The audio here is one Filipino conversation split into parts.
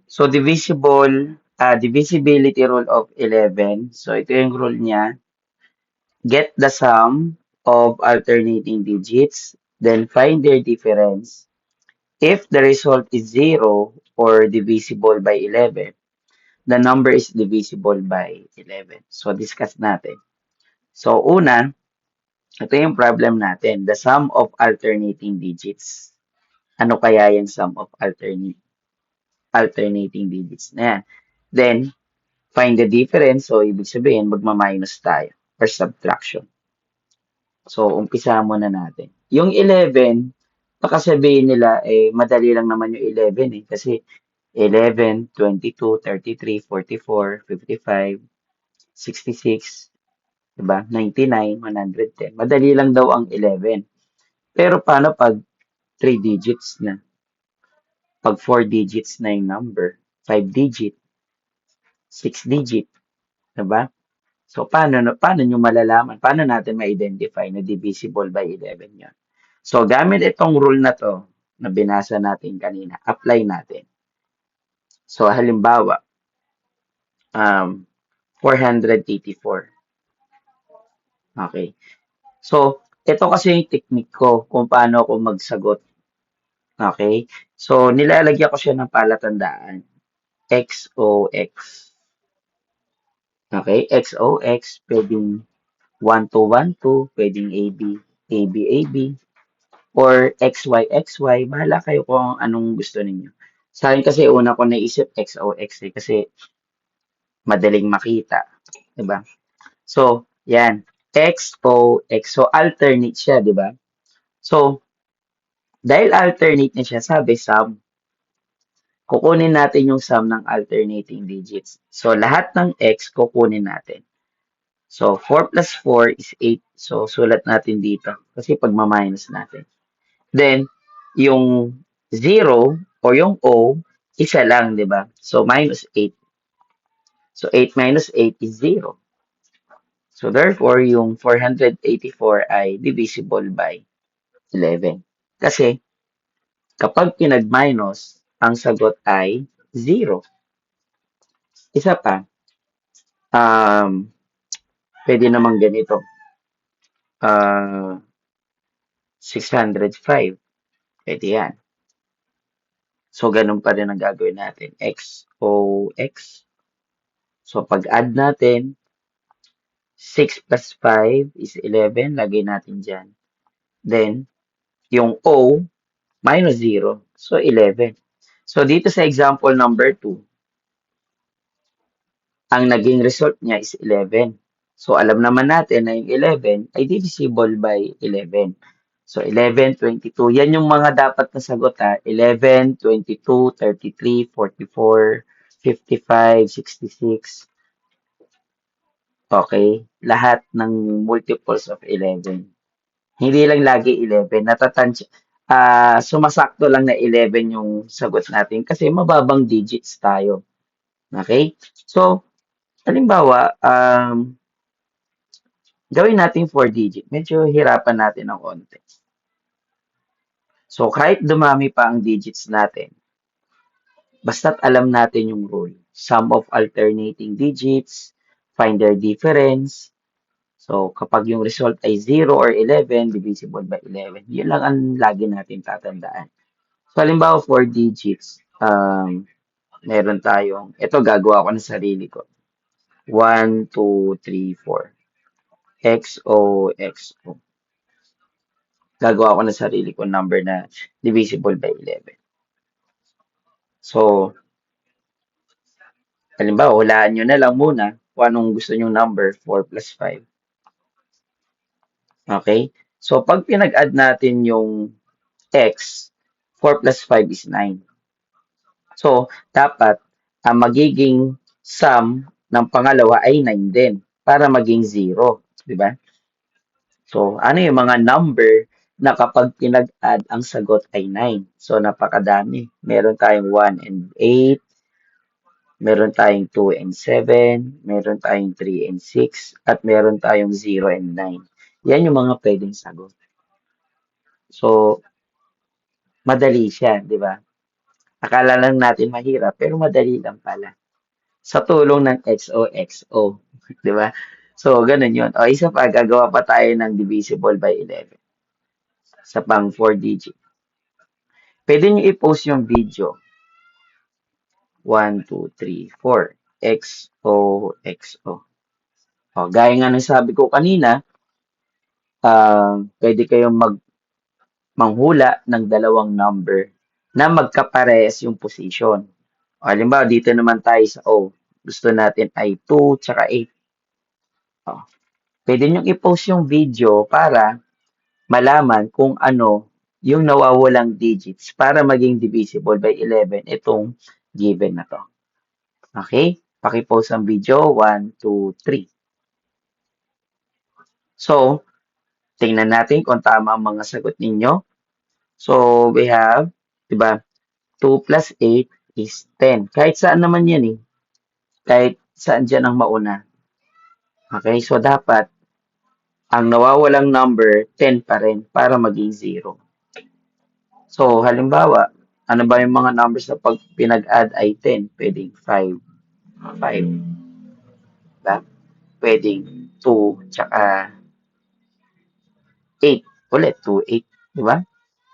So, divisibility rule of 11. So, ito yung rule niya. Get the sum of alternating digits, then find their difference. If the result is 0 or divisible by 11, the number is divisible by 11. So, discuss natin. So, una, ito yung problem natin. The sum of alternating digits. Ano kaya yung sum of alternating digits na yan? Then, find the difference. So, ibig sabihin, magma-minus tayo or subtraction. So, umpisa muna natin. Yung 11, baka sabihin nila, madali lang naman yung 11 eh. Kasi 11, 22, 33, 44, 55, 66, diba? 99, 110. Madali lang daw ang 11. Pero paano pag 3 digits na? Pag 4 digits na yung number, 5 digit, 6 digit, diba? So, paano nyo malalaman? Paano natin ma-identify na divisible by 11 yun? So, gamit itong rule na to, na binasa natin kanina, apply natin. So, halimbawa, 484. Okay. So, ito kasi yung technique ko kung paano ako magsagot. Okay? So, nilalagyan ko siya ng palatandaan. XOX. Okay? XOX, pwedeng 1212, pwedeng AB, AB, AB, or XY, XY. Bahala kayo kung anong gusto ninyo. Sa akin kasi una ko naisip XOX kasi madaling makita. Diba? So, yan. XOX. So, alternate siya, di ba? So, dahil alternate na siya, sabi sum. Kukunin natin yung sum ng alternating digits. So, lahat ng x kukunin natin. So, 4 plus 4 is 8. So, sulat natin dito. Kasi pagmaminus natin. Then, yung 0 o yung O, isa lang, di ba? So, minus 8. So, 8 minus 8 is 0. So, therefore, yung 484 ay divisible by 11. Kasi, kapag pinag-minus, ang sagot ay 0. Isa pa, pwede naman ganito. 605. Pwede yan. So, ganun pa rin ang gagawin natin. X, O, X. So, pag-add natin, 6 plus 5 is 11. Lagay natin dyan. Then, yung O, minus 0. So, 11. So, dito sa example number 2, ang naging result niya is 11. So, alam naman natin na yung 11 ay divisible by 11. So, 11, 22. Yan yung mga dapat na sagot ha. 11, 22, 33, 44, 55, 66. Okay? Lahat ng multiples of 11. Hindi lang lagi 11. Sumasakto lang na 11 yung sagot natin kasi mababang digits tayo. Okay? So, halimbawa, gawin natin 4 digit. Medyo hirapan natin ng konti. So, kahit dumami pa ang digits natin, basta't alam natin yung rule. Sum of alternating digits, find their difference. So, kapag yung result ay 0 or 11, divisible by 11. Yun lang ang lagi natin tatandaan. So, halimbawa, 4 digits. Meron tayong, ito gagawa ko ng sarili ko. 1, 2, 3, 4. XO, XO. Gagawa ko ng sarili ko number na divisible by 11. So, halimbawa, hulaan nyo na lang muna kung anong gusto nyong number, 4 plus 5. Okay? So, pag pinag-add natin yung x, 4 plus 5 is 9. So, dapat ang magiging sum ng pangalawa ay 9 din para maging 0. Di ba? So, ano yung mga number na kapag pinag-add ang sagot ay 9? So, napakadami. Meron tayong 1 and 8, meron tayong 2 and 7, meron tayong 3 and 6, at meron tayong 0 and 9. Yan yung mga pwedeng sagot. So, madali siya, di ba? Akala lang natin mahirap, pero madali lang pala. Sa tulong ng XOXO. Di ba? So, ganun yun. O, isa pa, gagawa pa tayo ng divisible by 11 sa pang 4 digit. Pwede nyo i-post yung video. 1, 2, 3, 4. XOXO. O, gaya nga ng sabi ko kanina, pwede kayong manghula ng dalawang number na magkaparehas yung position. O, halimbawa, dito naman tayo sa O. Gusto natin ay 2 tsaka 8. O, pwede nyo i-post yung video para malaman kung ano yung nawawalang digits para maging divisible by 11 itong given na to. Okay? Paki-post ang video. 1, 2, 3. So, tingnan natin kung tama ang mga sagot ninyo. So, we have, di ba, 2 plus 8 is 10. Kahit saan naman yan eh. Kahit saan dyan ang mauna. Okay? So, dapat, ang nawawalang number, 10 pa rin para maging 0. So, halimbawa, ano ba yung mga numbers na pag pinag-add ay 10? Pwedeng 5, 5, diba? Pwedeng 2, tsaka 8. Ulit, 2, 8, di ba?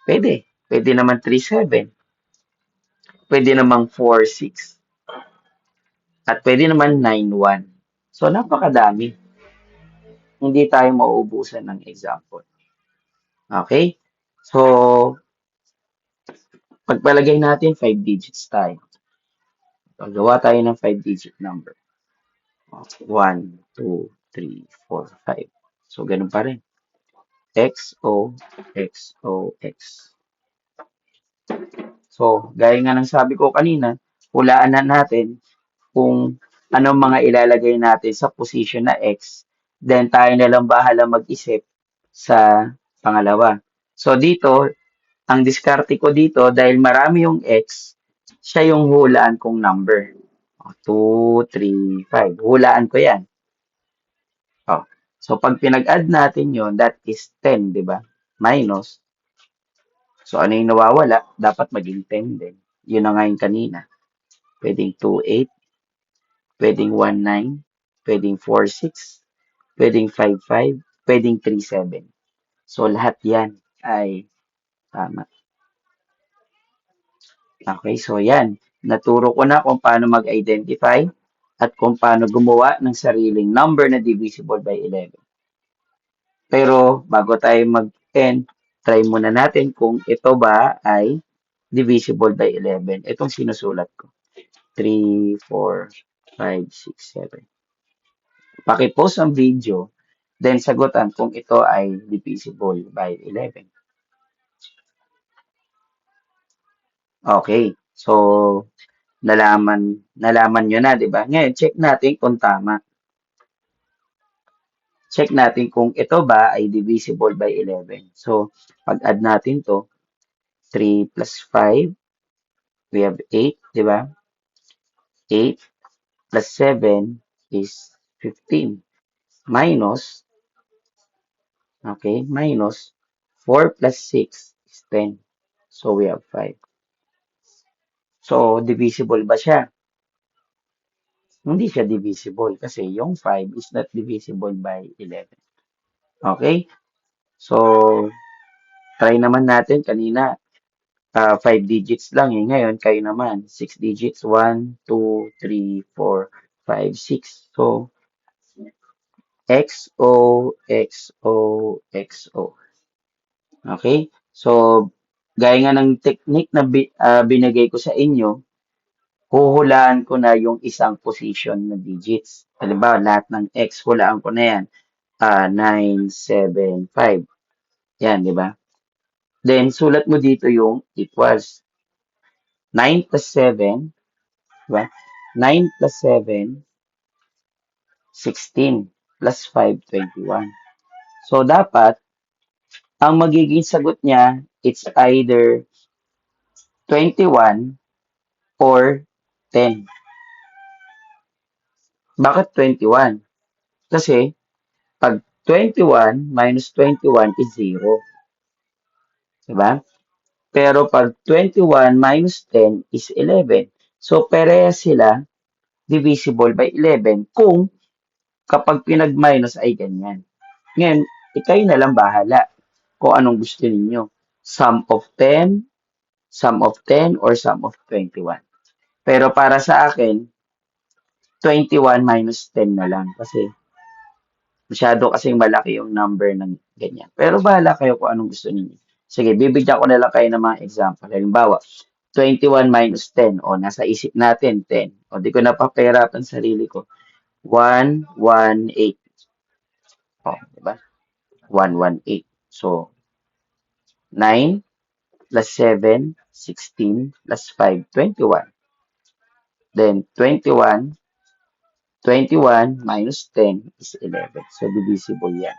Pwede. Pwede naman 3, 7. Pwede naman 4, 6. At pwede naman 9, 1. So, napakadami. Hindi tayo mauubusan ng example. Okay? So, pagpalagay natin, 5 digits tayo. Paggawa tayo ng 5-digit number. 1, 2, 3, 4, 5. So, ganun pa rin. XO, XO, X. So, gaya nga ng sabi ko kanina, hulaan na natin kung anong mga ilalagay natin sa position na X. Then, tayo na lang bahala mag-isip sa pangalawa. So, dito, ang diskarte ko dito, dahil marami yung X, siya yung hulaan kong number. 2, 3, 5. Hulaan ko yan. Oh. So, pag pinag-add natin yon, that is 10, di ba? Minus. So, ano yung nawawala? Dapat maging 10 din. Yun na nga yung kanina. Pwedeng 2, 8. Pwedeng 1, 9. Pwedeng 4, 6. Pwedeng 5, 5. Pwedeng 3, 7. So, lahat yan ay tama. Okay, so yan. Naturo ko na kung paano mag-identify at kung paano gumawa ng sariling number na divisible by 11. Pero bago tayo mag-end, try muna natin kung ito ba ay divisible by 11. Itong sinusulat ko. 3, 4, 5, 6, 7. Paki-post ang video, then sagutan kung ito ay divisible by 11. Okay. So, nalaman nyo na, di ba? Ngayon, check natin kung tama. Check natin kung ito ba ay divisible by 11. So, pag-add natin to, 3 plus 5, we have 8, di ba? 8 plus 7 is 15. Minus, okay, minus 4 plus 6 is 10. So, we have 5. So, divisible ba siya? Hindi siya divisible kasi yung 5 is not divisible by 11. Okay? So, try naman natin kanina, 5 digits lang eh. Ngayon, kayo naman, 6 digits. 1, 2, 3, 4, 5, 6. So, XO, XO, XO. Okay? So, gaya nga ng technique na binigay ko sa inyo, huhulaan ko na yung isang position na digits. Halimbawa, lahat ng X, hulaan ko na yan. 9, 7, 5. Yan, di ba? Then, sulat mo dito yung equals. 9 plus 7, diba? 9 plus 7, 16. Plus 5, 21. So, dapat, ang magiging sagot niya, it's either 21 or 10. Bakit 21? Kasi, pag 21 minus 21 is 0. Diba? Pero pag 21 minus 10 is 11. So, parehas sila divisible by 11 kung kapag pinag-minus ay ganyan. Ngayon, kayo na lang bahala kung anong gusto ninyo. Sum of 10, sum of 10, or sum of 21. Pero para sa akin, 21 minus 10 na lang kasi masyado kasing malaki yung number ng ganyan. Pero bahala kayo kung anong gusto niyo. Sige, bibigyan ko na lang kayo ng mga example. Halimbawa, 21 minus 10. O, nasa isip natin, 10. O, di ko napapahirapan sarili ko. 118. O, di ba? 118. So, 9 plus 7, 16 plus 5, 21. Then, 21 minus 10 is 11. So, divisible yan.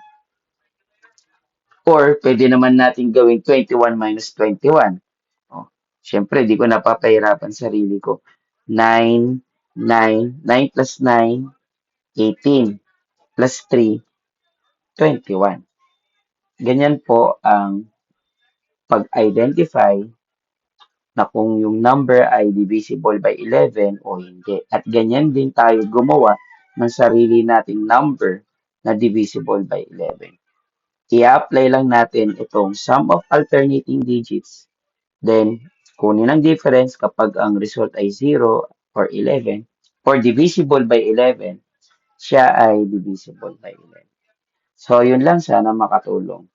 Or, pwede naman natin gawing 21 minus 21. Oh, Siyempre, di ko napapahirapan sarili ko. 9, 9 plus 9, 18. Plus 3, 21. Ganyan po ang pag-identify na kung yung number ay divisible by 11 o hindi. At ganyan din tayo gumawa ng sarili nating number na divisible by 11. I-apply lang natin itong sum of alternating digits. Then, kunin ang difference kapag ang result ay 0 or 11 or divisible by 11, siya ay divisible by 11. So, yun lang, sana makatulong.